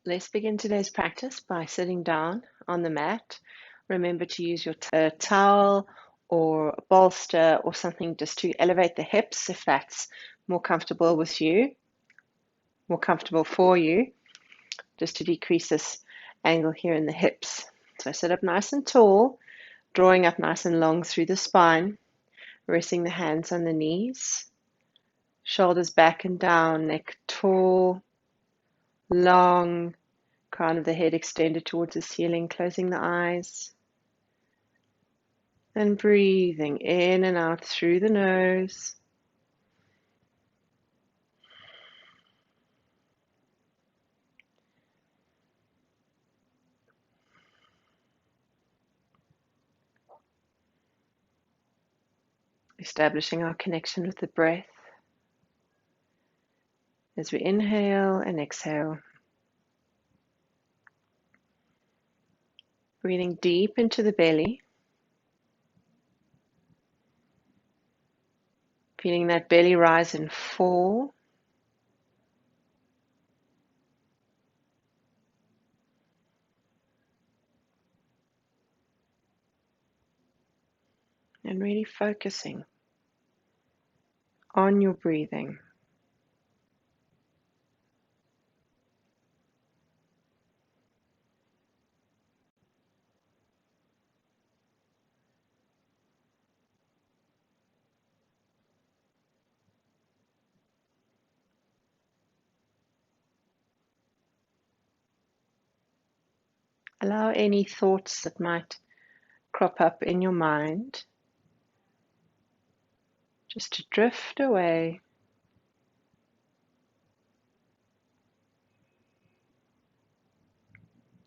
Let's begin today's practice by sitting down on the mat. Remember to use your towel or a bolster or something just to elevate the hips if that's more comfortable with you, more comfortable for you, just to decrease this angle here in the hips. So sit up nice and tall, drawing up nice and long through the spine, resting the hands on the knees, shoulders back and down, neck tall, long, crown of the head extended towards the ceiling, closing the eyes. And breathing in and out through the nose. Establishing our connection with the breath as we inhale and exhale. Breathing deep into the belly. Feeling that belly rise and fall. And really focusing on your breathing. Allow any thoughts that might crop up in your mind just to drift away.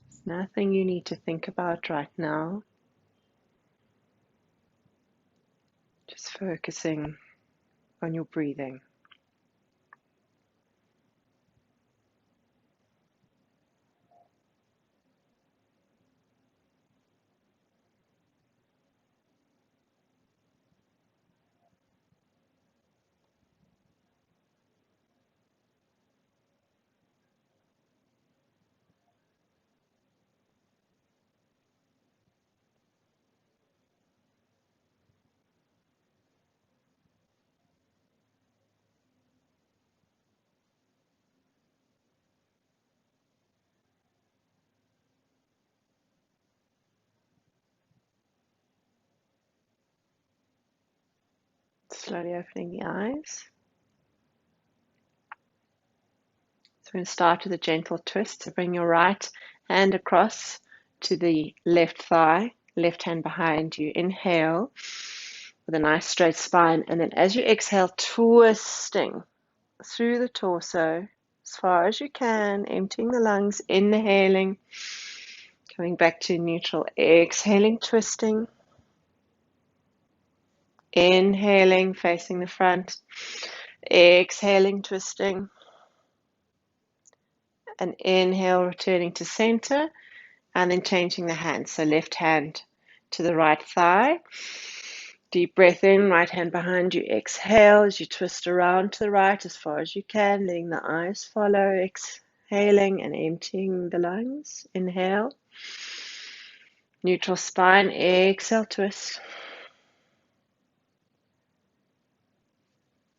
There's nothing you need to think about right now. Just focusing on your breathing. Slowly opening the eyes. So we're going to start with a gentle twist. So bring your right hand across to the left thigh, left hand behind you. Inhale with a nice straight spine. And then as you exhale, twisting through the torso as far as you can, emptying the lungs, inhaling, coming back to neutral, exhaling, twisting, inhaling, facing the front, exhaling, twisting, and inhale, returning to center, and then changing the hand. So left hand to the right thigh. Deep breath in, right hand behind you. Exhale as you twist around to the right as far as you can, letting the eyes follow. Exhaling and emptying the lungs. Inhale. Neutral spine. Exhale, twist.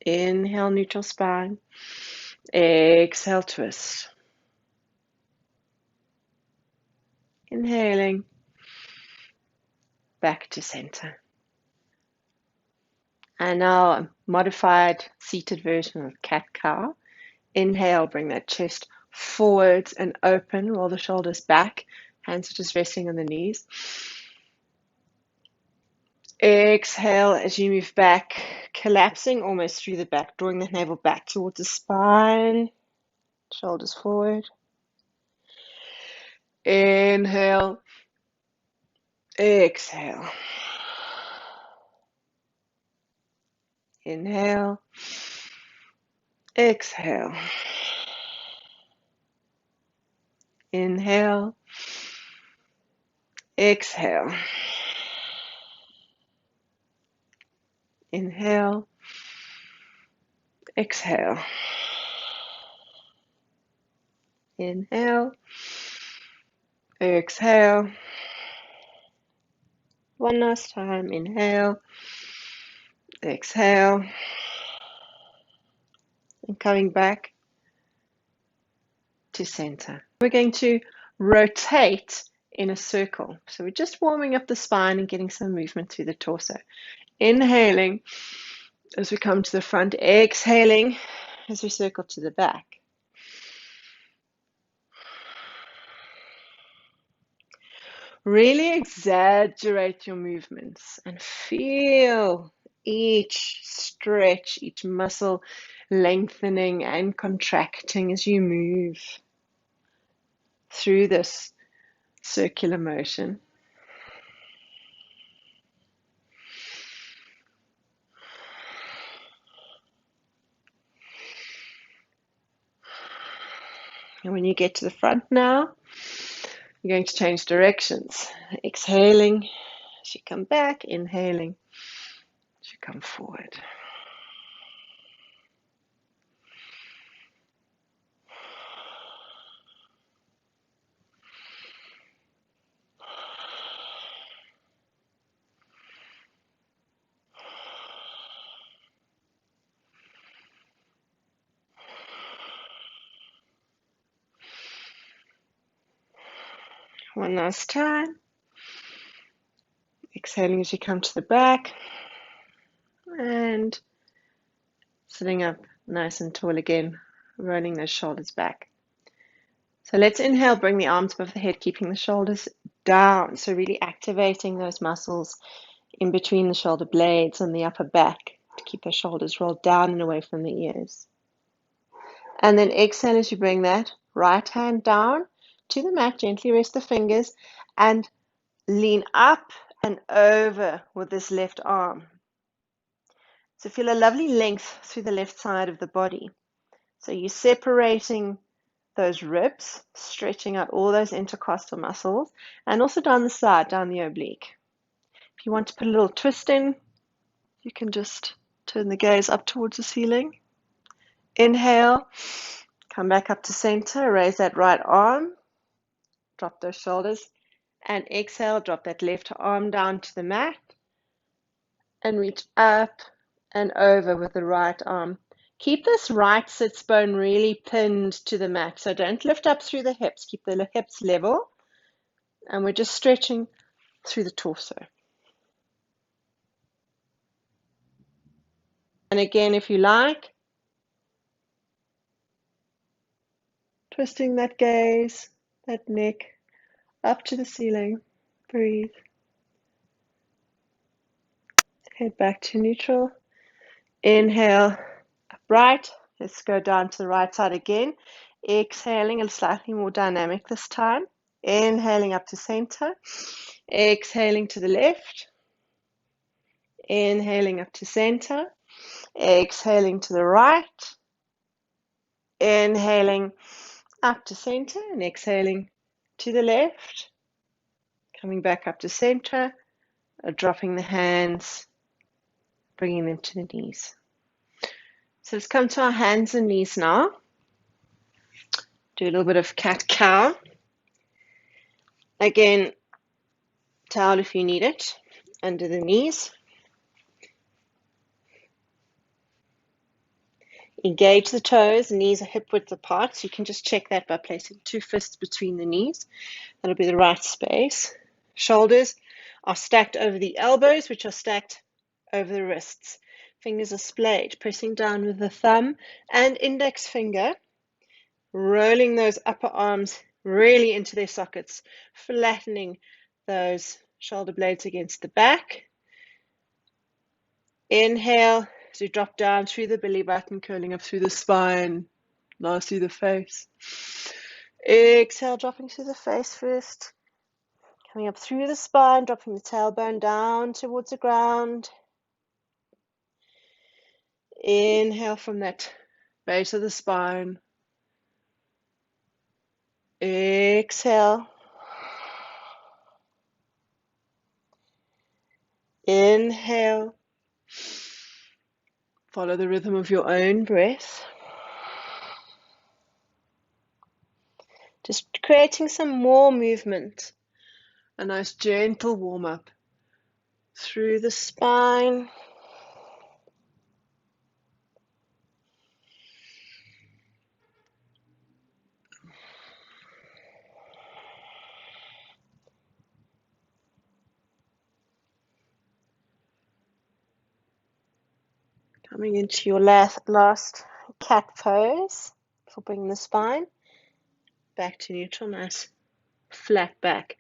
Inhale, neutral spine. Exhale, twist. Inhaling. Back to center. And now a modified seated version of cat-cow. Inhale, bring that chest forwards and open, roll the shoulders back, hands are just resting on the knees. Exhale as you move back, collapsing almost through the back, drawing the navel back towards the spine, shoulders forward. Inhale, exhale. Inhale, exhale. Inhale, exhale. Inhale, exhale. Inhale. Exhale. One last time. Inhale. Exhale. And coming back to center. We're going to rotate in a circle. So we're just warming up the spine and getting some movement through the torso. Inhaling as we come to the front, exhaling as we circle to the back. Really exaggerate your movements and feel each stretch, each muscle lengthening and contracting as you move through this circular motion. And when you get to the front now, you're going to change directions. Exhaling as you come back, inhaling as you come forward. One last time. Exhaling as you come to the back and sitting up nice and tall again, rolling those shoulders back. So let's inhale, bring the arms above the head, keeping the shoulders down. So really activating those muscles in between the shoulder blades and the upper back to keep the shoulders rolled down and away from the ears. And then exhale as you bring that right hand down to the mat, gently rest the fingers and lean up and over with this left arm. So feel a lovely length through the left side of the body. So you're separating those ribs, stretching out all those intercostal muscles, and also down the side, down the oblique. If you want to put a little twist in, you can just turn the gaze up towards the ceiling. Inhale, come back up to center, raise that right arm, drop those shoulders, and exhale, drop that left arm down to the mat, and reach up and over with the right arm. Keep this right sits bone really pinned to the mat, so don't lift up through the hips. Keep the hips level, and we're just stretching through the torso. And again, if you like, twisting that gaze, that neck up to the ceiling. Breathe. Head back to neutral. Inhale, upright. Let's go down to the right side again. Exhaling, a slightly more dynamic this time. Inhaling up to center. Exhaling to the left. Inhaling up to center. Exhaling to the right. Inhaling up to center and exhaling to the left. Coming back up to center. Dropping the hands. Bringing them to the knees. So let's come to our hands and knees now. Do a little bit of cat-cow. Again, towel if you need it, under the knees. Engage the toes, knees are hip width apart, so you can just check that by placing 2 fists between the knees. That'll be the right space. Shoulders are stacked over the elbows, which are stacked over the wrists. Fingers are splayed, pressing down with the thumb and index finger, rolling those upper arms really into their sockets, flattening those shoulder blades against the back. Inhale as you drop down through the belly button, curling up through the spine, lastly the face. Exhale, dropping through the face first, coming up through the spine, dropping the tailbone down towards the ground. Inhale from that base of the spine. Exhale. Inhale. Follow the rhythm of your own breath. Just creating some more movement. A nice gentle warm-up through the spine. Coming into your last cat pose for bringing the spine back to neutral, nice flat back.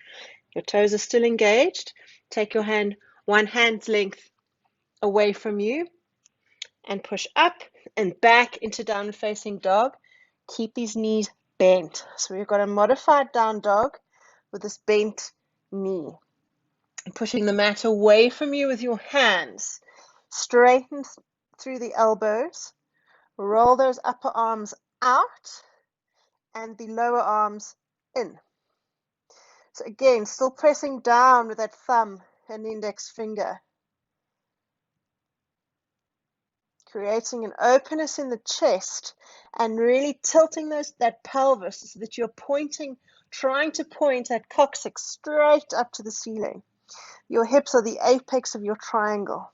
Your toes are still engaged. Take your hand one hand's length away from you and push up and back into downward facing dog. Keep these knees bent. So we've got a modified down dog with this bent knee. And pushing the mat away from you with your hands. Straighten through the elbows. Roll those upper arms out and the lower arms in. So again, still pressing down with that thumb and index finger. Creating an openness in the chest and really tilting that pelvis so that you're pointing, trying to point that coccyx straight up to the ceiling. Your hips are the apex of your triangle.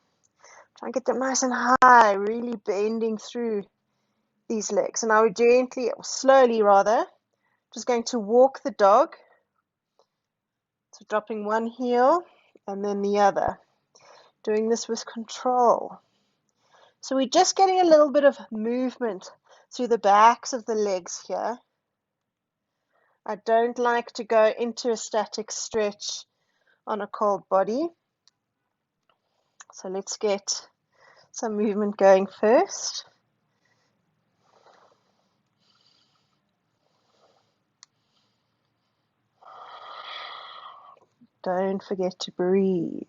Try and get them nice and high, really bending through these legs. And now we're gently, or slowly rather, just going to walk the dog. So dropping one heel and then the other. Doing this with control. So we're just getting a little bit of movement through the backs of the legs here. I don't like to go into a static stretch on a cold body. So let's get some movement going first. Don't forget to breathe.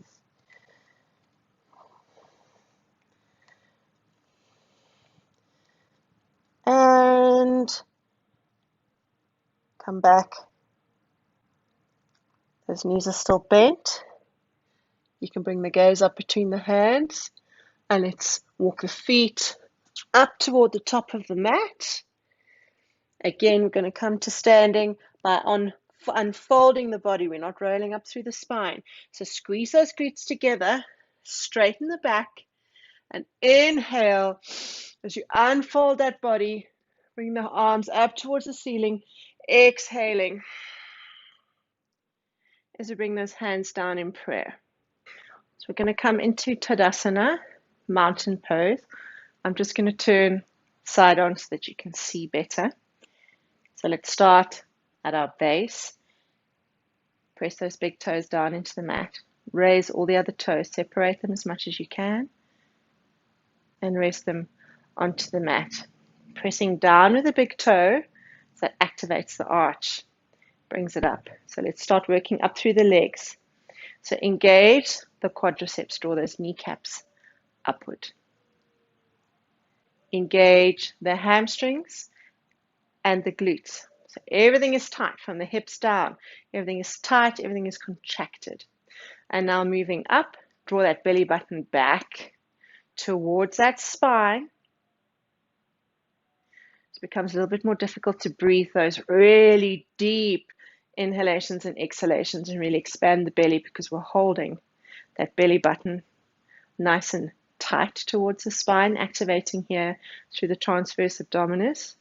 And come back. Those knees are still bent. You can bring the gaze up between the hands. And let's walk the feet up toward the top of the mat. Again, we're going to come to standing by unfolding the body. We're not rolling up through the spine. So squeeze those glutes together, straighten the back, and inhale as you unfold that body. Bring the arms up towards the ceiling, exhaling as we bring those hands down in prayer. So we're going to come into Tadasana, mountain pose. I'm just going to turn side on so that you can see better. So let's start at our base. Press those big toes down into the mat. Raise all the other toes. Separate them as much as you can. And rest them onto the mat. Pressing down with the big toe, so that activates the arch. Brings it up. So let's start working up through the legs. So engage the quadriceps. Draw those kneecaps upward. Engage the hamstrings and the glutes. So everything is tight from the hips down. Everything is tight, everything is contracted. And now moving up, draw that belly button back towards that spine. It becomes a little bit more difficult to breathe those really deep inhalations and exhalations and really expand the belly because we're holding that belly button nice and tight towards the spine, activating here through the transverse abdominis.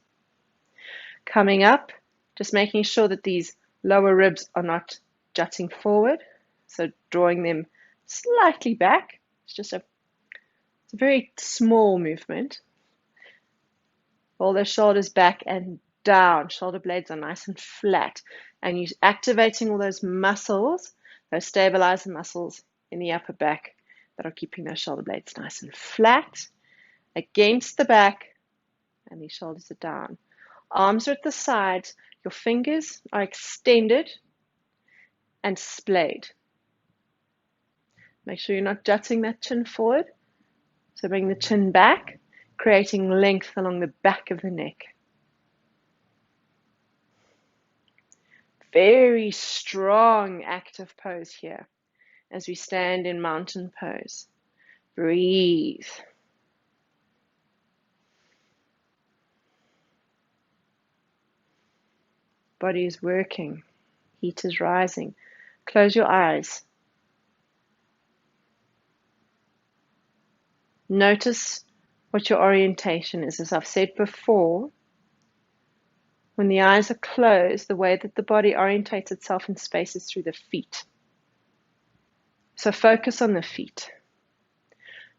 Coming up, just making sure that these lower ribs are not jutting forward, so drawing them slightly back. It's a very small movement. Roll those shoulders back and down. Shoulder blades are nice and flat. And you're activating all those muscles, those stabilizer muscles in the upper back that are keeping those shoulder blades nice and flat against the back, and these shoulders are down. Arms are at the sides. Your fingers are extended and splayed. Make sure you're not jutting that chin forward. So bring the chin back, creating length along the back of the neck. Very strong active pose here as we stand in mountain pose. Breathe. body is working. Heat is rising. Close your eyes. Notice what your orientation is. As I've said before, when the eyes are closed, the way that the body orientates itself in space is through the feet. So focus on the feet.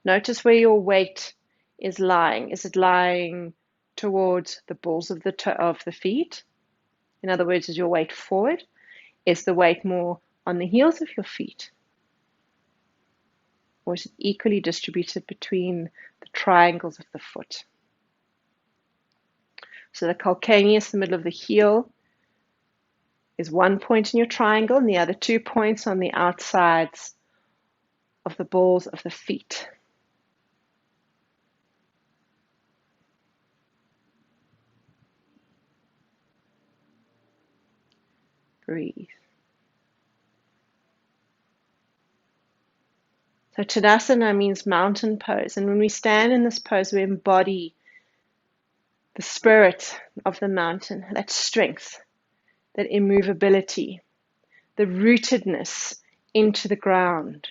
Notice where your weight is lying. Is it lying towards the balls of the feet? In other words, is your weight forward? Is the weight more on the heels of your feet? Or is it equally distributed between the triangles of the foot? So the calcaneus, the middle of the heel, is one point in your triangle, and the other 2 points on the outsides of the balls of the feet. Breathe. So Tadasana means mountain pose, and when we stand in this pose, we embody the spirit of the mountain, that strength, that immovability, the rootedness into the ground.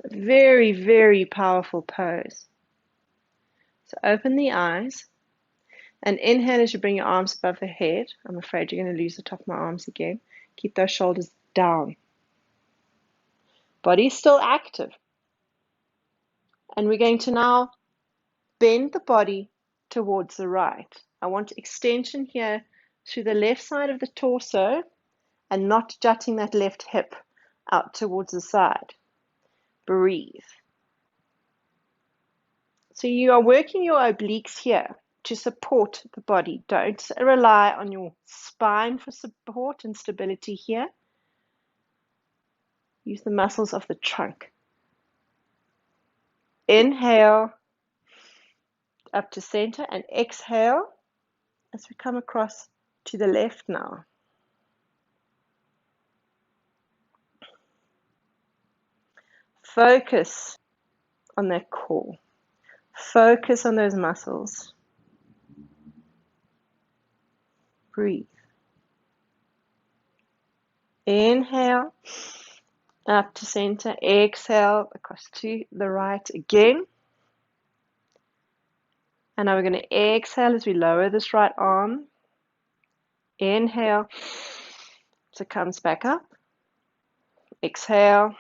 It's a very, very powerful pose. So open the eyes and inhale as you bring your arms above the head. I'm afraid you're going to lose the top of my arms again. Keep those shoulders down. Body is still active. And we're going to now bend the body towards the right. I want extension here through the left side of the torso and not jutting that left hip out towards the side. Breathe. So you are working your obliques here to support the body. Don't rely on your spine for support and stability here. Use the muscles of the trunk. Inhale up to center and exhale as we come across to the left now. Focus on that core. Focus on those muscles. Breathe. Inhale up to center. Exhale across to the right again. And now we're going to exhale as we lower this right arm. Inhale. So it comes back up. Exhale.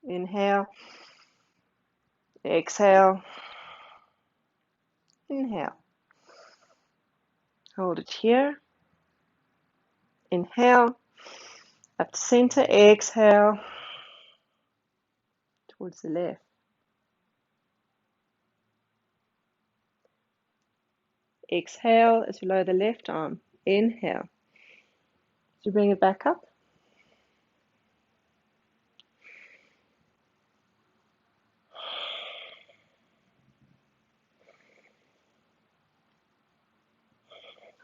Inhale. Exhale. Inhale. Hold it here. Inhale. Up to center. Exhale. Towards the left. Exhale as we lower the left arm. Inhale. So bring it back up.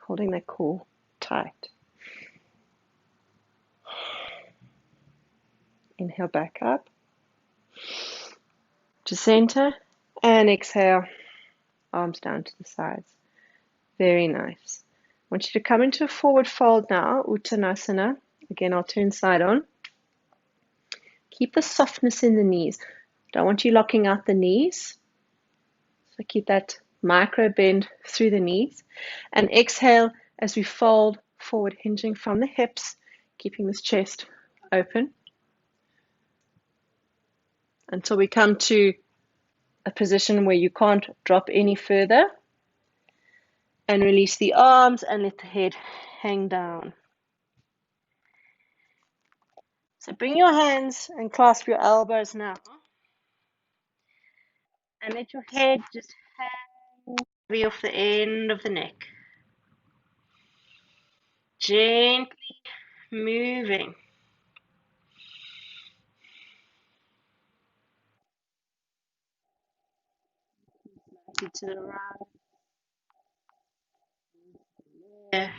Holding that core tight. Inhale back up to center and exhale, arms down to the sides. Very nice. I want you to come into a forward fold now, Uttanasana. Again, I'll turn side on. Keep the softness in the knees. Don't want you locking out the knees. So keep that micro bend through the knees. And exhale as we fold forward, hinging from the hips, keeping this chest open until we come to a position where you can't drop any further. And release the arms and let the head hang down. So bring your hands and clasp your elbows now. And let your head just hang heavy off the end of the neck. Gently moving. To the right, left,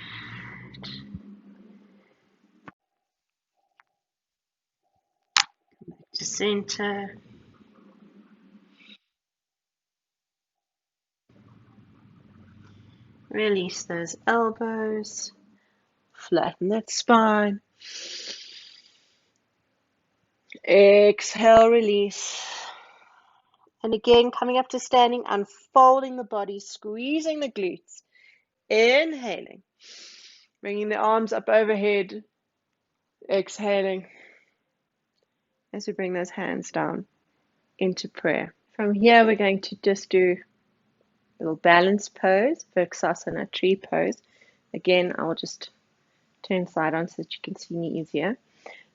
to center. Release those elbows. Flatten that spine. Exhale, release. And again, coming up to standing, unfolding the body, squeezing the glutes. Inhaling. Bringing the arms up overhead. Exhaling. As we bring those hands down into prayer. From here, we're going to just do a little balance pose, asana, tree pose. Again, I'll just turn side on so that you can see me easier.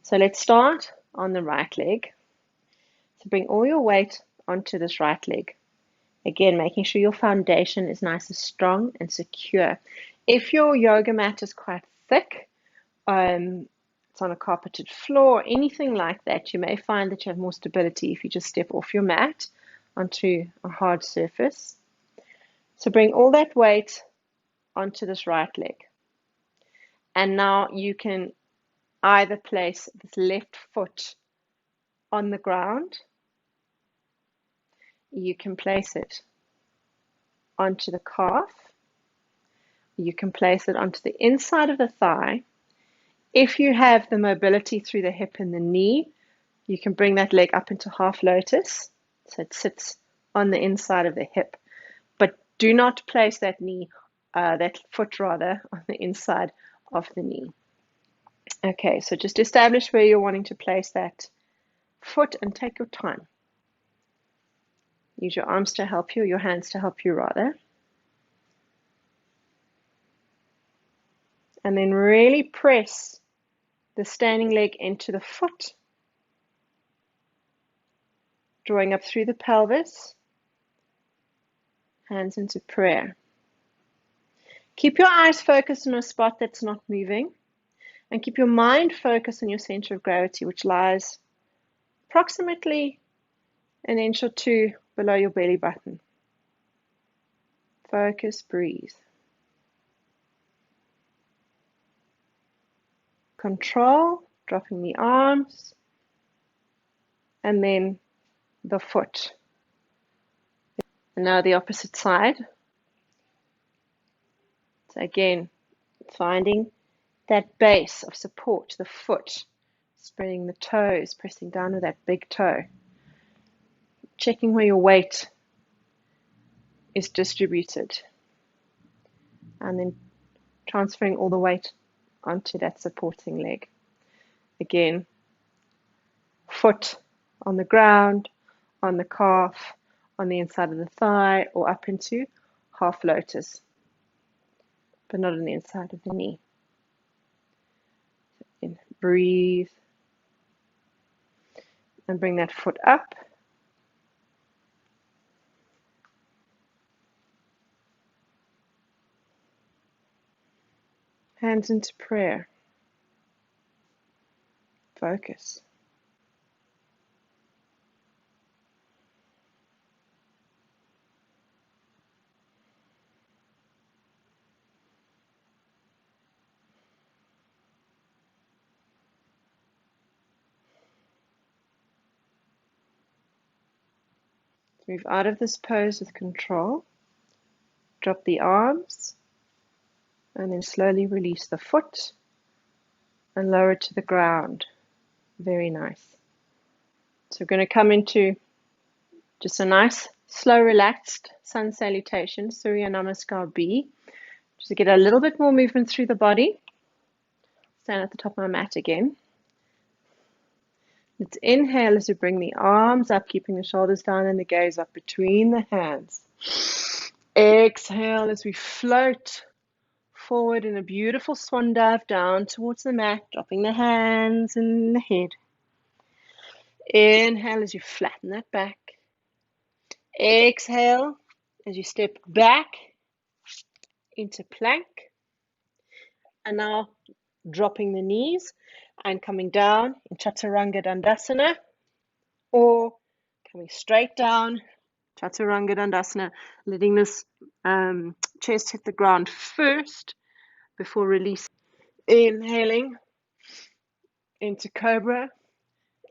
So let's start on the right leg. So bring all your weight onto this right leg. Again, making sure your foundation is nice and strong and secure. If your yoga mat is quite thick, it's on a carpeted floor, anything like that, you may find that you have more stability if you just step off your mat onto a hard surface. So bring all that weight onto this right leg. And now you can either place this left foot on the ground, you can place it onto the calf, you can place it onto the inside of the thigh. If you have the mobility through the hip and the knee, you can bring that leg up into half lotus, so it sits on the inside of the hip. But do not place that foot rather, on the inside of the knee. Okay, so just establish where you're wanting to place that foot and take your time. Use your arms to help you, or your hands to help you rather. And then really press the standing leg into the foot, drawing up through the pelvis, hands into prayer. Keep your eyes focused on a spot that's not moving, and keep your mind focused on your center of gravity, which lies approximately an inch or two below your belly button. Focus, breathe. Control, dropping the arms, and then the foot. And now the opposite side. So again, finding that base of support, the foot, spreading the toes, pressing down with that big toe. Checking where your weight is distributed. And then transferring all the weight onto that supporting leg. Again, foot on the ground, on the calf, on the inside of the thigh, or up into half lotus, but not on the inside of the knee. And breathe. And bring that foot up. Hands into prayer. Focus. Move out of this pose with control. Drop the arms. And then slowly release the foot. And lower it to the ground. Very nice. So we're going to come into just a nice, slow, relaxed sun salutation, Surya Namaskar B. Just to get a little bit more movement through the body. Stand at the top of my mat again. Let's inhale as we bring the arms up, keeping the shoulders down and the gaze up between the hands. Exhale as we float forward in a beautiful swan dive down towards the mat, dropping the hands and the head. Inhale as you flatten that back. Exhale as you step back into plank. And now dropping the knees and coming down in Chaturanga Dandasana, or coming straight down, Chaturanga Dandasana, letting this chest hit the ground first before releasing. Inhaling into Cobra,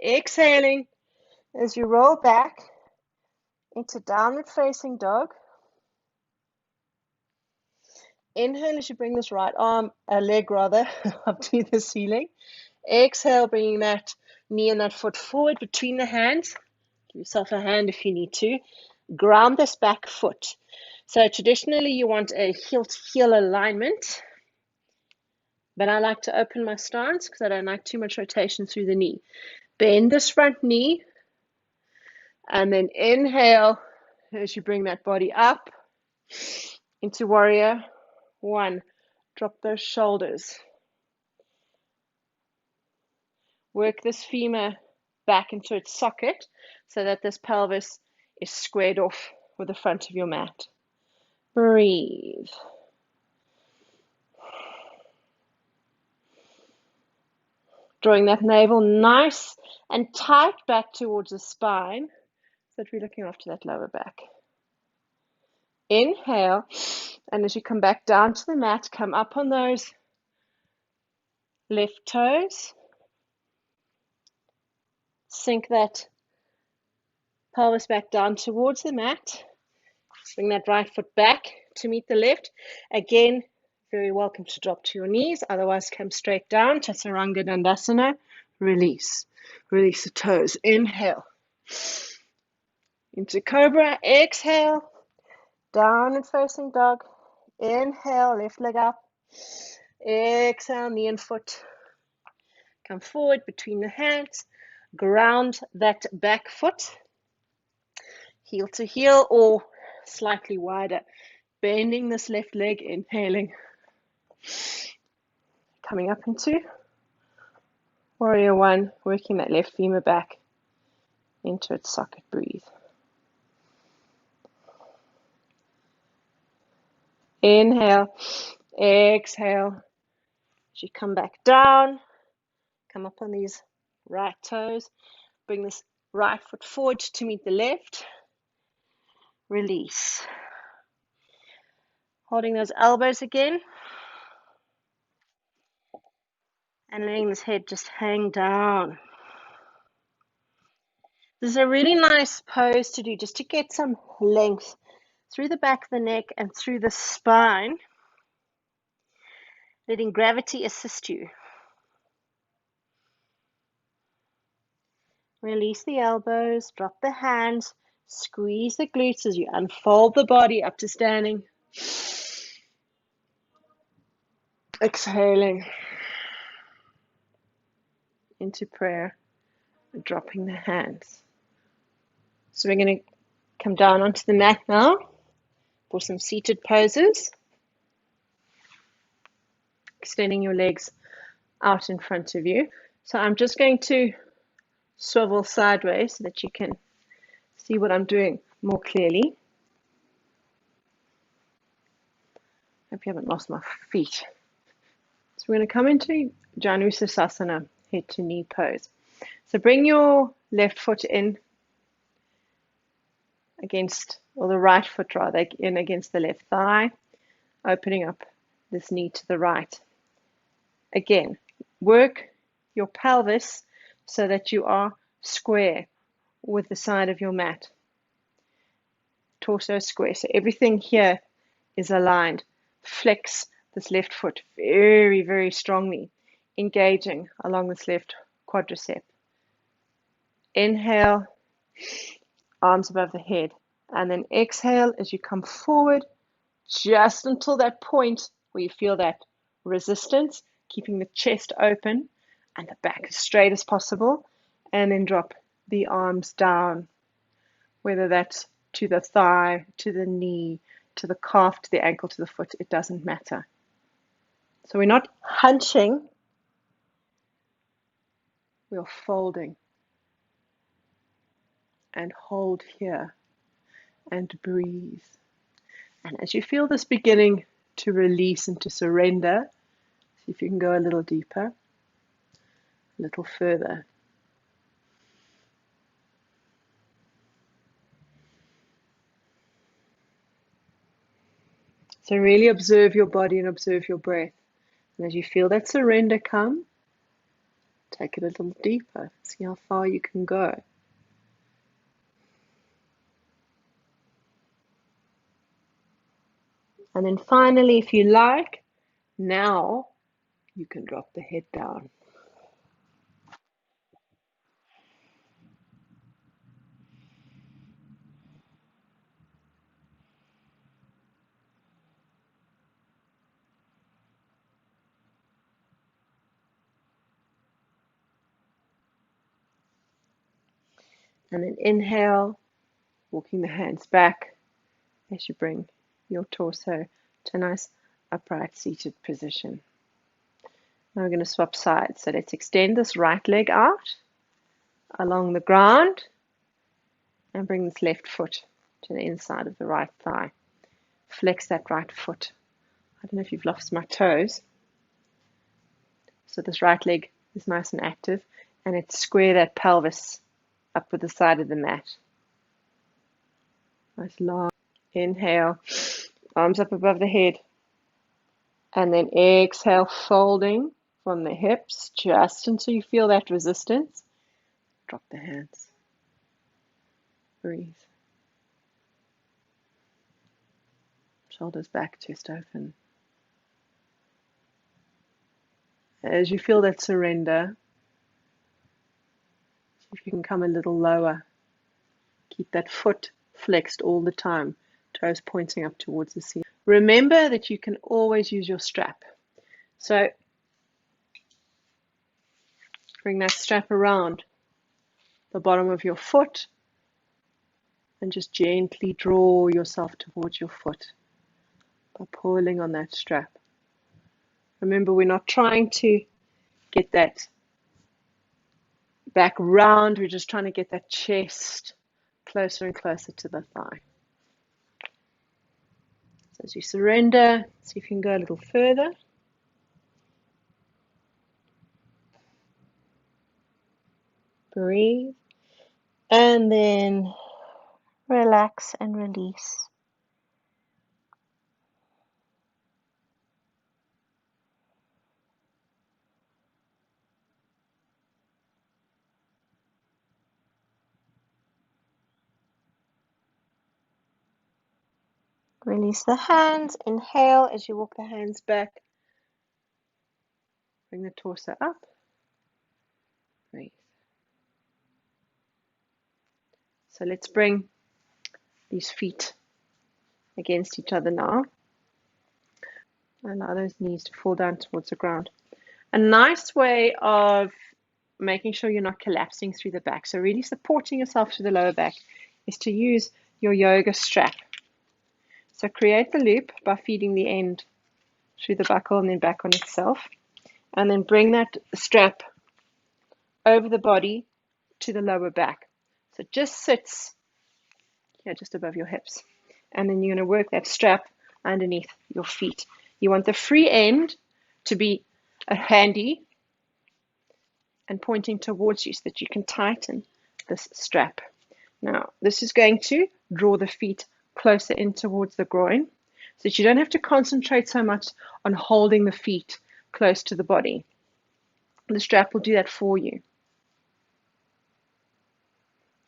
exhaling as you roll back into Downward Facing Dog, Inhale as you bring this right arm, leg rather, up to the ceiling. Exhale, bringing that knee and that foot forward between the hands. Give yourself a hand if you need to. Ground this back foot. So traditionally you want a heel to heel alignment, but I like to open my stance because I don't like too much rotation through the knee. Bend this front knee, and then inhale as you bring that body up into warrior one. Drop those shoulders. Work this femur back into its socket so that this pelvis is squared off with the front of your mat. Breathe. Drawing that navel nice and tight back towards the spine so that we're looking after that lower back. Inhale, and as you come back down to the mat, come up on those left toes. Sink that pelvis back down towards the mat. Bring that right foot back to meet the left. Again, very welcome to drop to your knees. Otherwise, come straight down. Chaturanga Dandasana. Release. Release the toes. Inhale. Into Cobra. Exhale. Down and facing dog. Inhale. Left leg up. Exhale. Knee and foot. Come forward between the hands. Ground that back foot. Heel to heel or slightly wider. Bending this left leg, inhaling. Coming up into warrior one, working that left femur back into its socket. Breathe. Inhale, exhale. As you come back down, come up on these right toes. Bring this right foot forward to meet the left. Release. Holding those elbows again. And letting this head just hang down. This is a really nice pose to do just to get some length through the back of the neck and through the spine. Letting gravity assist you. Release the elbows, drop the hands, squeeze the glutes as you unfold the body up to standing. Exhaling into prayer, dropping the hands. So we're going to come down onto the mat now for some seated poses. Extending your legs out in front of you. So I'm just going to swivel sideways so that you can see what I'm doing more clearly. Hope you haven't lost my feet. So we're going to come into Janusasana, head to knee pose. So bring your left foot in against, or the right foot rather, in against the left thigh, opening up this knee to the right. Again, work your pelvis so that you are square with the side of your mat. Torso square. So everything here is aligned. Flex this left foot very, very strongly, engaging along this left quadricep. Inhale, arms above the head. And then exhale as you come forward, just until that point where you feel that resistance, keeping the chest open and the back as straight as possible. And then drop the arms down, whether that's to the thigh, to the knee, to the calf, to the ankle, to the foot, it doesn't matter. So we're not hunching, we're folding. And hold here and breathe. And as you feel this beginning to release and to surrender, see if you can go a little deeper, a little further. So really observe your body and observe your breath. And as you feel that surrender come, take it a little deeper. See how far you can go. And then finally, if you like, now you can drop the head down. And then inhale, walking the hands back as you bring your torso to a nice upright seated position. Now we're going to swap sides. So let's extend this right leg out along the ground and bring this left foot to the inside of the right thigh. Flex that right foot. I don't know if you've lost my toes. So this right leg is nice and active, and it's square that pelvis up with the side of the mat. Nice long inhale, arms up above the head, and then exhale, folding from the hips just until you feel that resistance. Drop the hands. Breathe. Shoulders back, chest open. As you feel that surrender, see if you can come a little lower. Keep that foot flexed all the time, toes pointing up towards the ceiling. Remember that you can always use your strap. So bring that strap around the bottom of your foot and just gently draw yourself towards your foot by pulling on that strap. Remember, we're not trying to get that back round, we're just trying to get that chest closer and closer to the thigh. So as you surrender, see if you can go a little further. Breathe. And then relax and release. Release the hands. Inhale as you walk the hands back. Bring the torso up. Breathe. So let's bring these feet against each other now. Allow those knees to fall down towards the ground. A nice way of making sure you're not collapsing through the back, so really supporting yourself through the lower back, is to use your yoga strap. So create the loop by feeding the end through the buckle and then back on itself. And then bring that strap over the body to the lower back. So it just sits here just above your hips. And then you're going to work that strap underneath your feet. You want the free end to be handy and pointing towards you so that you can tighten this strap. Now, this is going to draw the feet closer in towards the groin so that you don't have to concentrate so much on holding the feet close to the body. The strap will do that for you.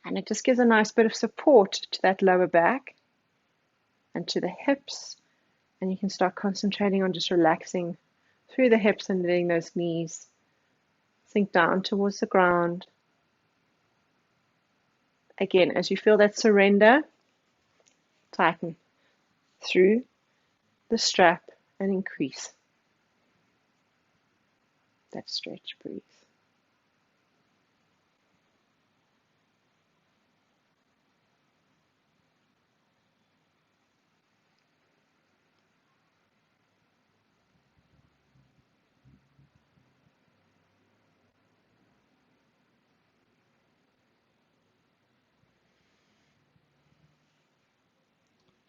And it just gives a nice bit of support to that lower back and to the hips. And you can start concentrating on just relaxing through the hips and letting those knees sink down towards the ground. Again, as you feel that surrender, tighten through the strap and increase that stretch. Breathe.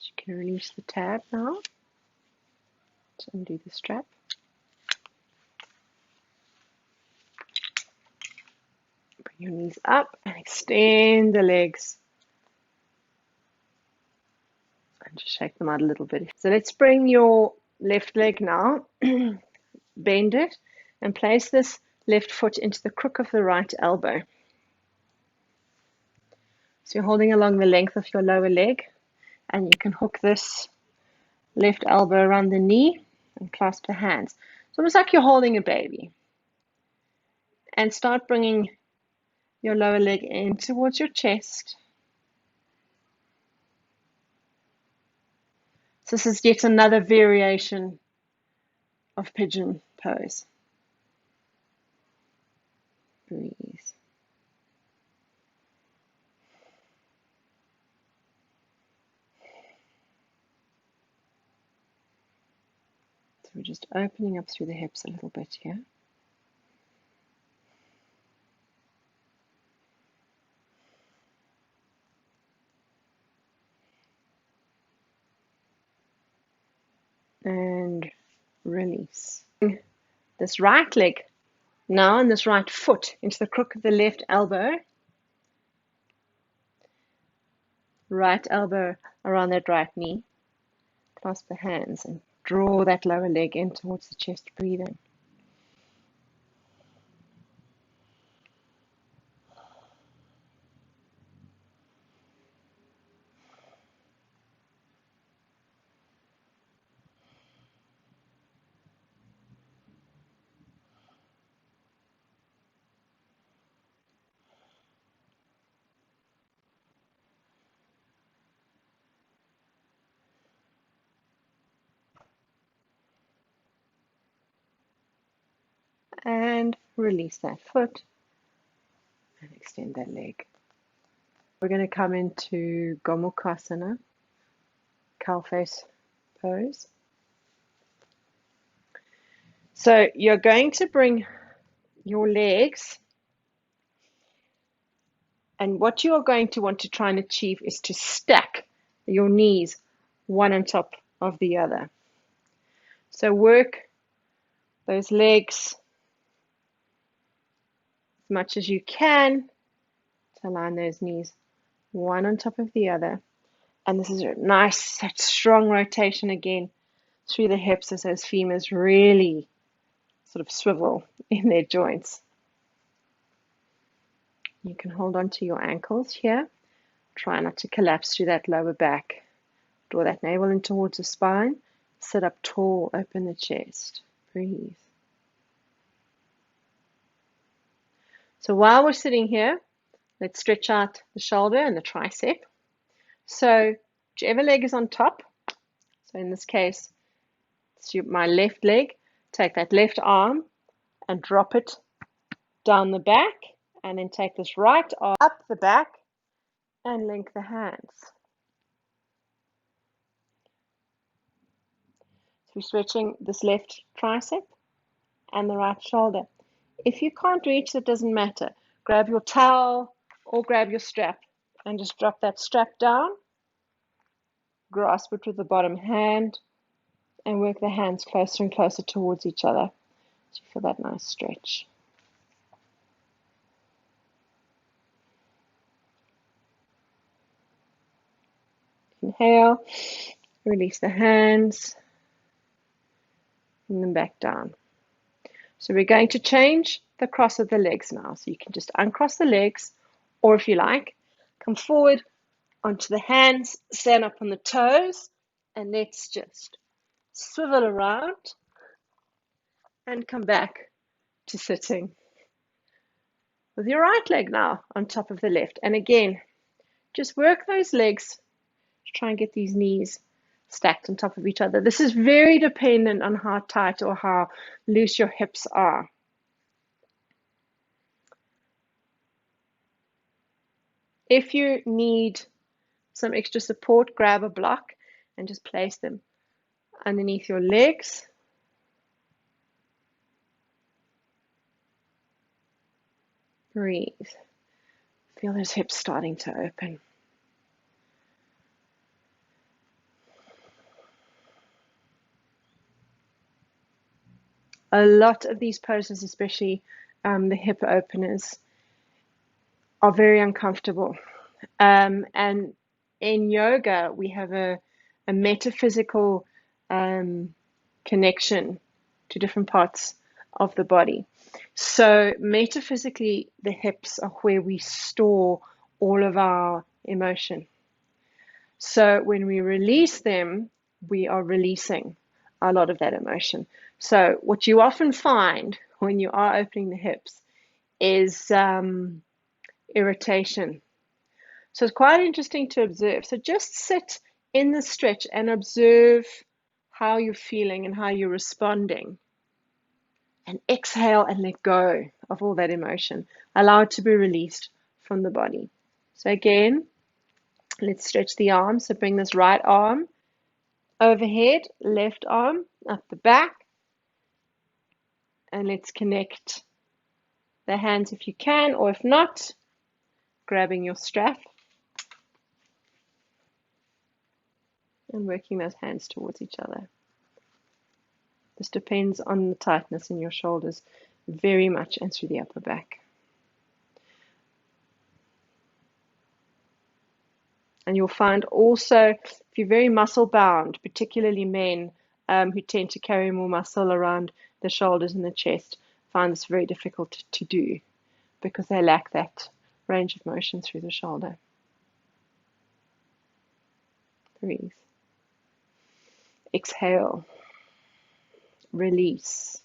You can release the tab now. Let's undo the strap. Bring your knees up and extend the legs. And just shake them out a little bit. So let's bring your left leg now. Bend it and place this left foot into the crook of the right elbow. So you're holding along the length of your lower leg, and you can hook this Left elbow around the knee and clasp the hands. It's almost like you're holding a baby. And start bringing your lower leg in towards your chest. So this is yet another variation of pigeon pose. Breathe. So we're just opening up through the hips a little bit here. And release. This right leg now and this right foot into the crook of the left elbow. Right elbow around that right knee. Clasp the hands and draw that lower leg in towards the chest. Breathe in. And release that foot and extend that leg. We're going to come into Gomukhasana, cow face pose. So you're going to bring your legs, and what you are going to want to try and achieve is to stack your knees one on top of the other. So work those legs as much as you can to align those knees one on top of the other. And this is a nice, strong rotation again through the hips as those femurs really sort of swivel in their joints. You can hold on to your ankles here. Try not to collapse through that lower back. Draw that navel in towards the spine. Sit up tall, open the chest. Breathe. So while we're sitting here, let's stretch out the shoulder and the tricep. So whichever leg is on top, so in this case, it's my left leg, take that left arm and drop it down the back, and then take this right arm up the back and link the hands. So we're stretching this left tricep and the right shoulder. If you can't reach, it doesn't matter. Grab your towel or grab your strap and just drop that strap down. Grasp it with the bottom hand and work the hands closer and closer towards each other. So you feel that nice stretch. Inhale, release the hands, and then back down. So we're going to change the cross of the legs now. So you can just uncross the legs, or if you like, come forward onto the hands, stand up on the toes, and let's just swivel around and come back to sitting with your right leg now on top of the left. And again, just work those legs to try and get these knees stacked on top of each other. This is very dependent on how tight or how loose your hips are. If you need some extra support, grab a block and just place them underneath your legs. Breathe. Feel those hips starting to open. A lot of these poses, especially the hip openers, are very uncomfortable. And in yoga, we have a metaphysical connection to different parts of the body. So metaphysically, the hips are where we store all of our emotion. So when we release them, we are releasing a lot of that emotion. So what you often find when you are opening the hips is irritation. So it's quite interesting to observe. So just sit in the stretch and observe how you're feeling and how you're responding. And exhale and let go of all that emotion. Allow it to be released from the body. So again, let's stretch the arms. So bring this right arm overhead, left arm up the back. And let's connect the hands if you can, or if not, grabbing your strap and working those hands towards each other. This depends on the tightness in your shoulders very much and through the upper back. And you'll find also, if you're very muscle bound, particularly men who tend to carry more muscle around the shoulders and the chest, find this very difficult to do because they lack that range of motion through the shoulder. Breathe. Exhale. Release.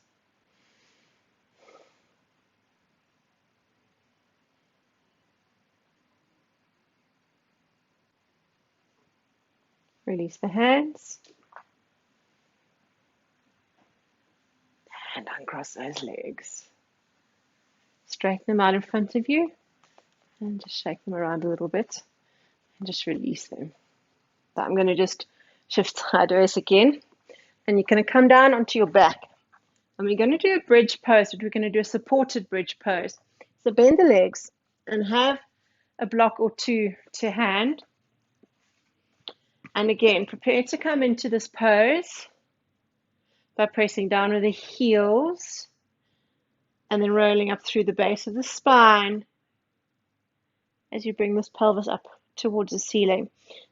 Release the hands. And uncross those legs. Straighten them out in front of you and just shake them around a little bit and just release them. So I'm going to just shift sideways again, and you're going to come down onto your back. And we're going to do a bridge pose, but we're going to do a supported bridge pose. So bend the legs and have a block or two to hand. And again, prepare to come into this pose by pressing down with the heels and then rolling up through the base of the spine as you bring this pelvis up towards the ceiling.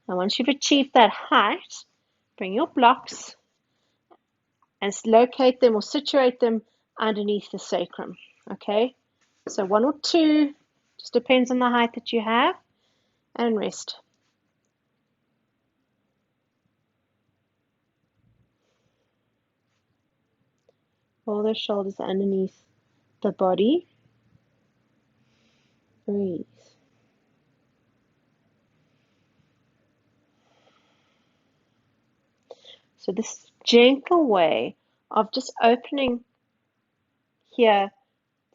And once you've achieved that height, bring your blocks and locate them or situate them underneath the sacrum. Okay, so one or two, just depends on the height that you have, and rest. Roll those shoulders underneath the body. Breathe. So this gentle way of just opening here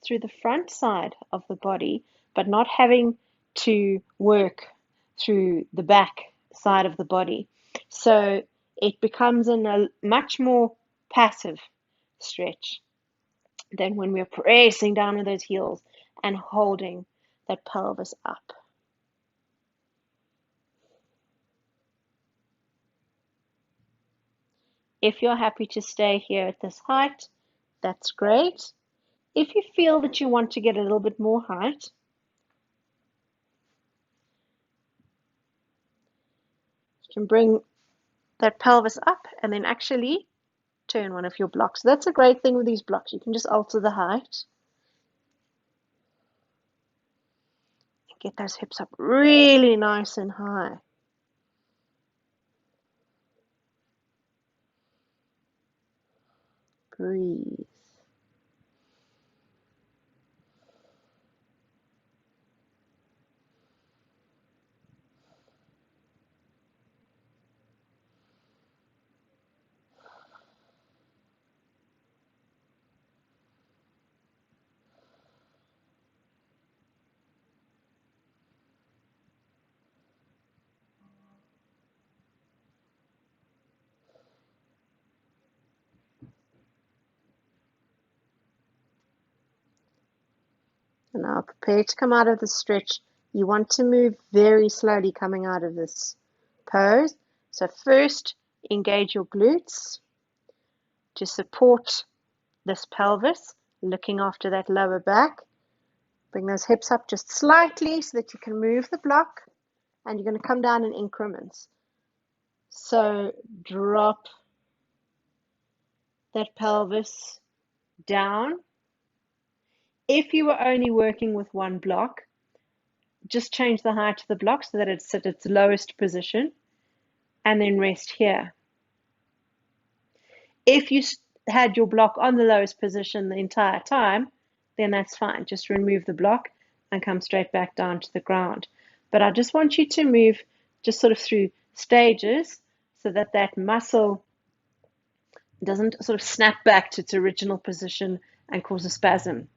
through the front side of the body, but not having to work through the back side of the body. So it becomes a much more passive stretch than when we're pressing down with those heels and holding that pelvis up. If you're happy to stay here at this height, that's great. If you feel that you want to get a little bit more height, you can bring that pelvis up and then actually turn one of your blocks. That's a great thing with these blocks. You can just alter the height. Get those hips up really nice and high. Breathe. And now prepare to come out of the stretch. You want to move very slowly coming out of this pose. So first, engage your glutes to support this pelvis, looking after that lower back. Bring those hips up just slightly so that you can move the block, and you're going to come down in increments. So drop that pelvis down. If you were only working with one block, just change the height of the block so that it's at its lowest position and then rest here. If you had your block on the lowest position the entire time, then that's fine. Just remove the block and come straight back down to the ground. But I just want you to move just sort of through stages so that that muscle doesn't sort of snap back to its original position and cause a spasm.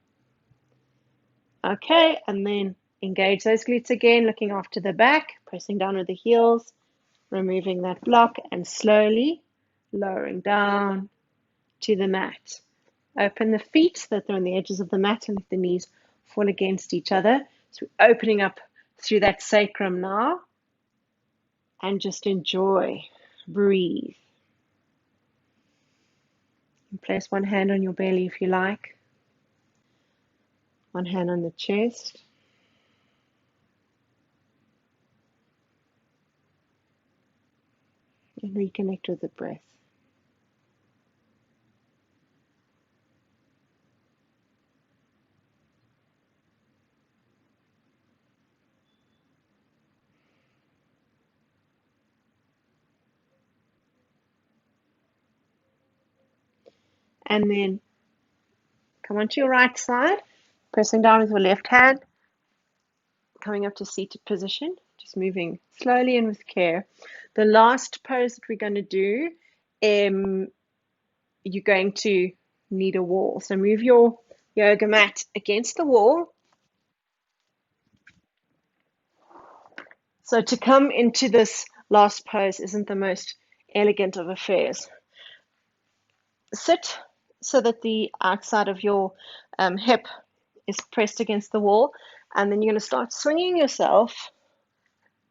Okay, and then engage those glutes again, looking after the back, pressing down with the heels, removing that block, and slowly lowering down to the mat. Open the feet so that they're on the edges of the mat and let the knees fall against each other. So we're opening up through that sacrum now, and just enjoy, breathe. And place one hand on your belly if you like, one hand on the chest. And reconnect with the breath. And then come onto your right side, pressing down with your left hand, coming up to seated position, just moving slowly and with care. The last pose that we're going to do, you're going to need a wall. So move your yoga mat against the wall. So to come into this last pose isn't the most elegant of affairs. Sit so that the outside of your hip is pressed against the wall, and then you're going to start swinging yourself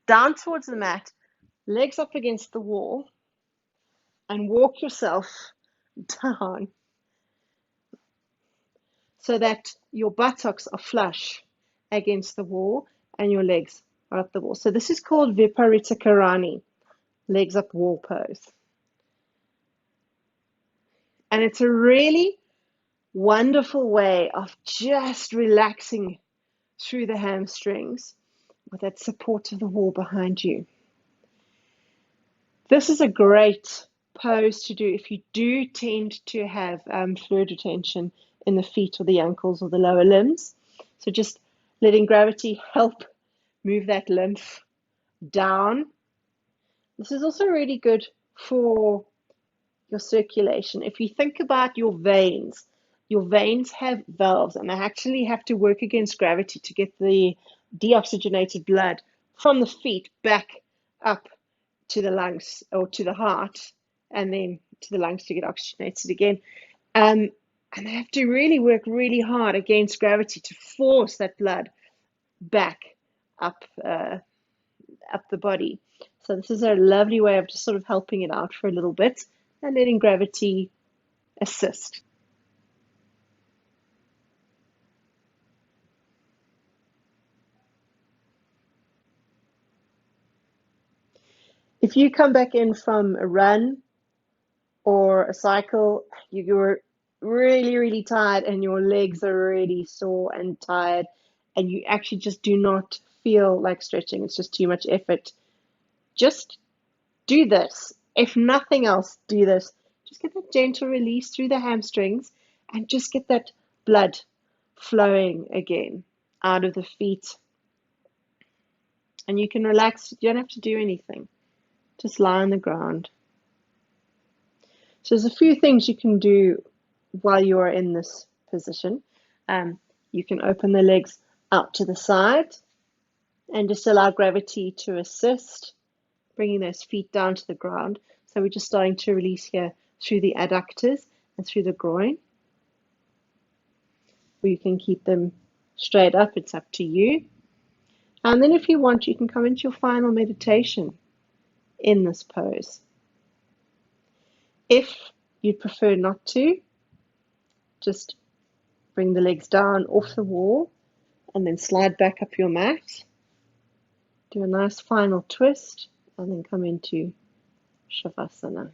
down towards the mat, legs up against the wall, and walk yourself down so that your buttocks are flush against the wall and your legs are up the wall. So this is called Viparita Karani, legs up wall pose. And it's a really wonderful way of just relaxing through the hamstrings with that support of the wall behind you. This is a great pose to do if you do tend to have fluid retention in the feet or the ankles or the lower limbs. So just letting gravity help move that lymph down. This is also really good for your circulation. If you think about your veins have valves and they actually have to work against gravity to get the deoxygenated blood from the feet back up to the lungs or to the heart and then to the lungs to get oxygenated again. And they have to really work really hard against gravity to force that blood back up the body. So this is a lovely way of just sort of helping it out for a little bit and letting gravity assist. If you come back in from a run or a cycle, you're really, really tired and your legs are really sore and tired, and you actually just do not feel like stretching, it's just too much effort, just do this. If nothing else, do this. Just get that gentle release through the hamstrings and just get that blood flowing again out of the feet. And you can relax, you don't have to do anything. Just lie on the ground. So there's a few things you can do while you are in this position. You can open the legs out to the side and just allow gravity to assist, bringing those feet down to the ground. So we're just starting to release here through the adductors and through the groin. Or you can keep them straight up, it's up to you. And then if you want, you can come into your final meditation in this pose. If you'd prefer not to, just bring the legs down off the wall and then slide back up your mat. Do a nice final twist and then come into Shavasana.